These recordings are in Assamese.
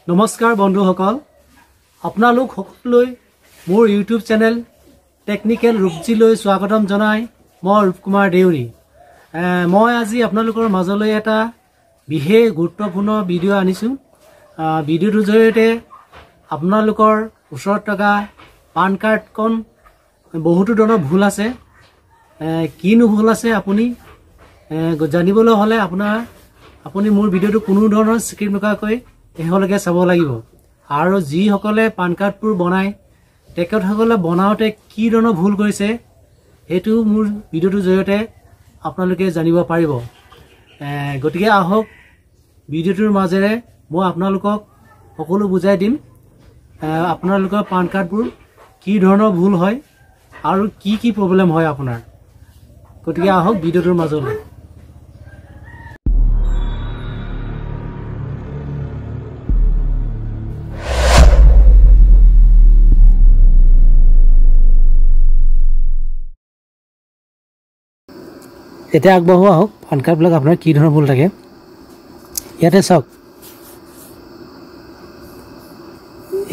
নমস্কাৰ বন্ধুসকল, আপোনালোক সকলোলৈ মোৰ ইউটিউব চেনেল টেকনিকেল ৰূপজীলৈ স্বাগতম জনাই মই ৰূপকুমাৰ দেউৰী। মই আজি আপোনালোকৰ মাজলৈ এটা বিশেষ গুৰুত্বপূৰ্ণ ভিডিঅ' আনিছোঁ। ভিডিঅ'টোৰ জৰিয়তে আপোনালোকৰ ওচৰত থকা পান কাৰ্ডখন বহুতো ধৰণৰ ভুল আছে, কিনো ভুল আছে আপুনি জানিবলৈ হ'লে আপুনি মোৰ ভিডিঅ'টো কোনো ধৰণৰ স্ক্ৰিপ্ট নকৰাকৈ শেষলৈকে চাব লাগিব। আৰু যিসকলে পান কাৰ্ডবোৰ বনায় তেখেতসকলে বনাওঁতে কি ধৰণৰ ভুল কৰিছে সেইটো মোৰ ভিডিঅ'টোৰ জৰিয়তে আপোনালোকে জানিব পাৰিব। গতিকে আহক ভিডিঅ'টোৰ মাজেৰে মই আপোনালোকক সকলো বুজাই দিম আপোনালোকৰ পান কাৰ্ডবোৰ কি ধৰণৰ ভুল হয় আৰু কি প্ৰব্লেম হয় আপোনাৰ। গতিকে আহক ভিডিঅ'টোৰ মাজলৈ। এতিয়া আগবাঢ়ো আহক পান কাৰ্ডবিলাক আপোনাৰ কি ধৰণৰ ভুল থাকে। ইয়াতে চাওক,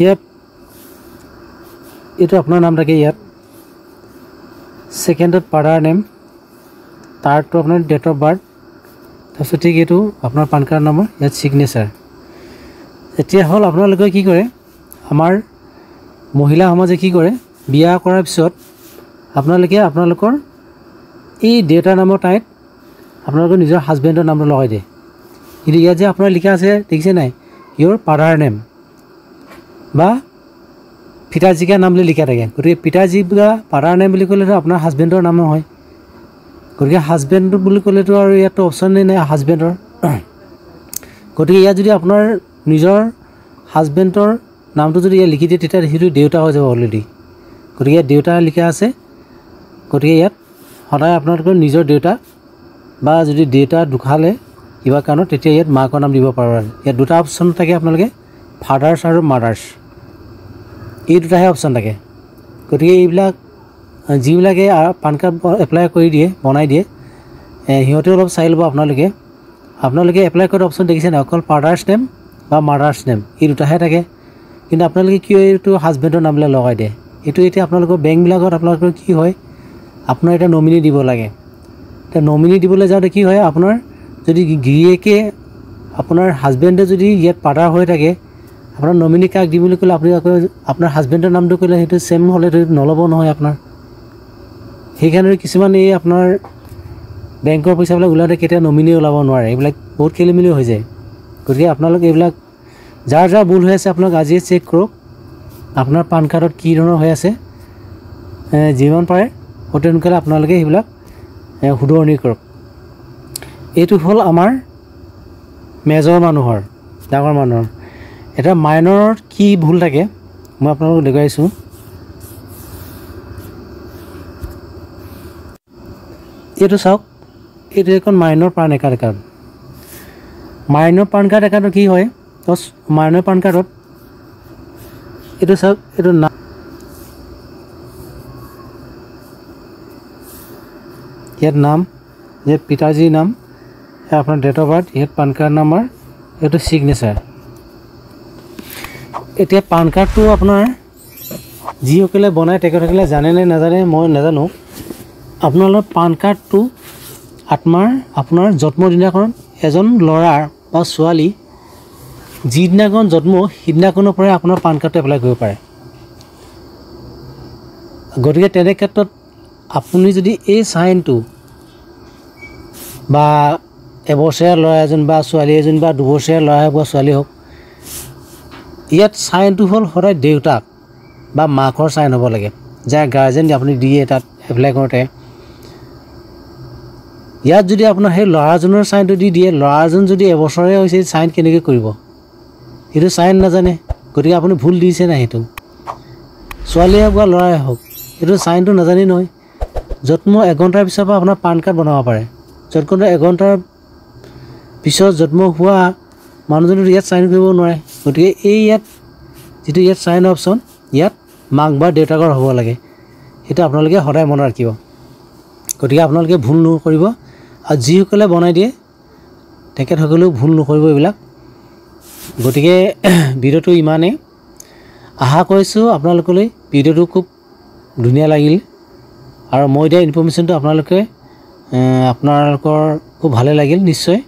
ইয়াত এইটো আপোনাৰ নাম থাকে, ইয়াত ছেকেণ্ডত ফাদাৰ নেম, থাৰ্ডটো আপোনাৰ ডেট অফ বাৰ্থ, তাৰপিছত ঠিক এইটো আপোনাৰ পান কাৰ্ড নম্বৰ, ইয়াত ছিগনেচাৰ। এতিয়া হ'ল আপোনালোকে কি কৰে, আমাৰ মহিলা সমাজে কি কৰে, বিয়া কৰাৰ পিছত আপোনালোকৰ এই দেউতাৰ নামৰ ঠাইত আপোনালোকৰ নিজৰ হাজবেণ্ডৰ নামটো লগাই দিয়ে। কিন্তু ইয়াত যে আপোনাৰ লিখা আছে দেখিছে নাই, ইয়'ৰ ফাদাৰ নেম বা পিতাজীকা নাম বুলি লিখা থাকে। গতিকে পিতাজী বা ফাদাৰ নেম বুলি ক'লেতো আপোনাৰ হাজবেণ্ডৰ নাম নহয়। গতিকে হাজবেণ্ড বুলি ক'লেতো আৰু ইয়াততো অপশ্যনেই নাই হাজবেণ্ডৰ। গতিকে ইয়াত যদি আপোনাৰ নিজৰ হাজবেণ্ডৰ নামটো যদি ইয়াত লিখি দিয়ে তেতিয়া সেইটো দেউতা হৈ যাব অলৰেডি। গতিকে ইয়াত দেউতা লিখা আছে। গতিকে ইয়াত সদায় আপোনালোকৰ নিজৰ দেউতা বা যদি দেউতা ঢুকালে কিবা কাৰণত তেতিয়া ইয়াত মাকৰ নাম দিব পাৰিব। ইয়াত দুটা অপশ্যন থাকে আপোনালোকে, ফাদাৰ্ছ আৰু মাদাৰ্ছ, এই দুটাহে অপশ্যন থাকে। গতিকে এইবিলাক যিবিলাকে পান কাৰ্ড এপ্লাই কৰি দিয়ে, বনাই দিয়ে, সিহঁতেও অলপ চাই ল'ব। আপোনালোকে এপ্লাই কৰা অপশ্যন দেখিছে নাই, অকল ফাদাৰ্ছ নেম বা মাদাৰ্ছ নেম এই দুটাহে থাকে। কিন্তু আপোনালোকে কিয় এইটো হাজবেণ্ডৰ নামবিলাক লগাই দিয়ে। এইটো এতিয়া আপোনালোকৰ বেংকবিলাকত আপোনালোকৰ কি হয়, আপোনাৰ এটা নমিনি দিব লাগে। এতিয়া নমিনি দিবলৈ যাওঁতে কি হয়, আপোনাৰ যদি গিৰিয়েকে আপোনাৰ হাজবেণ্ডে যদি ইয়াত ফাদাৰ হৈ থাকে, আপোনাৰ নমিনি কাক দিম বুলি ক'লে আপুনি আকৌ আপোনাৰ হাজবেণ্ডৰ নামটো ক'লে সেইটো ছেম হ'লেতো নল'ব নহয় আপোনাৰ। সেইকাৰণে কিছুমান এই আপোনাৰ বেংকৰ পইচাবিলাক ওলাওঁতে কেতিয়া নমিনি ওলাব নোৱাৰে, এইবিলাক বহুত খেলি মেলি হৈ যায়। গতিকে আপোনালোকে এইবিলাক যাৰ ভুল হৈ আছে আপোনালোক আজিয়ে চেক কৰক আপোনাৰ পান কাৰ্ডত কি ধৰণৰ হৈ আছে। যিমান পাৰে অতি সোনকালে আপোনালোকে সেইবিলাক শুধৰণি কৰক। এইটো হ'ল আমাৰ মেজৰ মানুহৰ, ডাঙৰ মানুহৰ। এটা মাইনৰত কি ভুল থাকে মই আপোনালোকক দেখুৱাইছোঁ। এইটো চাওক, এইটো এখন minor PAN card account. Minor PAN card একাউণ্টত কি হয়, মাইনৰ পান কাৰ্ডত এইটো চাওক, এইটো নাম, ইয়াত নাম, ইয়াত পিতাজীৰ নাম, আপোনাৰ ডেট অফ বাৰ্থ, ইয়াত পান কাৰ্ড নাম্বাৰ, এইটো ছিগনেচাৰ। এতিয়া পান কাৰ্ডটো আপোনাৰ যিসকলে বনায় তেখেতসকলে জানে নে নাজানে মই নাজানো। আপোনালোকৰ পান কাৰ্ডটো আপোনাৰ জন্মদিনাখন এজন ল'ৰাৰ বা ছোৱালী যিদিনাখন জন্ম সিদিনাখনৰ পৰাই আপোনাৰ পান কাৰ্ডটো এপ্লাই কৰিব পাৰে। গতিকে তেনে ক্ষেত্ৰত আপুনি যদি এই চাইনটো বা এবছৰীয়া ল'ৰা এজন বা ছোৱালী এজন বা দুবছৰীয়া ল'ৰা হওক বা ছোৱালী হওক, ইয়াত চাইনটো হ'ল সদায় দেউতাক বা মাকৰ চাইন হ'ব লাগে, যাৰ গাৰ্জেন আপুনি দিয়ে তাত এপ্লাই কৰোঁতে। ইয়াত যদি আপোনাৰ সেই ল'ৰাজনৰ চাইনটো দি দিয়ে, ল'ৰাজন যদি এবছৰে হৈছে চাইন কেনেকৈ কৰিব, সেইটো চাইন নাজানে। গতিকে আপুনি ভুল দিছে নাই, সেইটো ছোৱালীয়ে হওক বা ল'ৰাই হওক সেইটো চাইনটো নাজানি নহয়। জন্ম এঘণ্টাৰ পিছৰ পৰা আপোনাৰ পান কাৰ্ড বনাব পাৰে। জন্ম এঘণ্টাৰ পিছত জন্ম হোৱা মানুহজনে ইয়াত চাইন কৰিব নোৱাৰে। গতিকে ইয়াত যিটো ইয়াত চাইন অপশ্যন, ইয়াত মাক বা দেউতাকৰ হ'ব লাগে, সেইটো আপোনালোকে সদায় মনত ৰাখিব। গতিকে আপোনালোকে ভুল নকৰিব। আৰু যিসকলে বনাই দিয়ে তেখেতসকলেও ভুল নকৰিব এইবিলাক। গতিকে ভিডিঅ'টো ইমানেই আশা কৰিছোঁ আপোনালোকলৈ ভিডিঅ'টো খুব ধুনীয়া লাগিল আৰু মই দিয়া ইনফৰমেশ্যনটো আপোনালোকৰ খুব ভালে লাগিল নিশ্চয়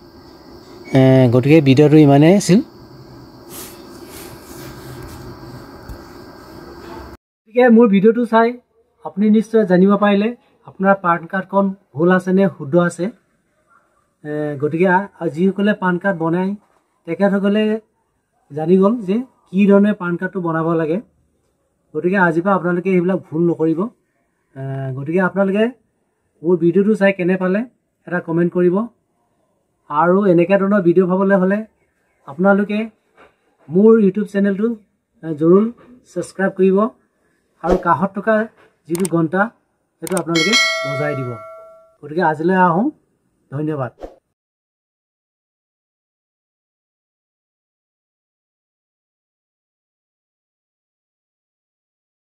গতিকে ভিডিঅ'টো ইমানেই আছিল গতিকে মোৰ ভিডিঅ'টো চাই আপুনি নিশ্চয় জানিব পাৰিলে আপোনাৰ পান কাৰ্ডখন ভুল আছে নে শুদ্ধ আছে গতিকে যিসকলে পান কাৰ্ড বনায় তেখেতসকলে জানি গ'ল যে কি ধৰণে পান কাৰ্ডটো বনাব লাগে গতিকে আজিৰ পৰা আপোনালোকে এইবিলাক ভুল নকৰিব গতিকে আপোনালোকে মোৰ ভিডিঅ'টো চাই কেনে পালে এটা কমেণ্ট কৰিব আৰু এনেকুৱা ধৰণৰ ভিডিঅ' পাবলৈ হ'লে আপোনালোকে মোৰ ইউটিউব চেনেলটো জৰুৰ ছাবস্ক্ৰাইব কৰিব আৰু কাষত থকা যিটো ঘণ্টা সেইটো আপোনালোকে বজাই দিব গতিকে আজিলৈ আহোঁ ধন্যবাদ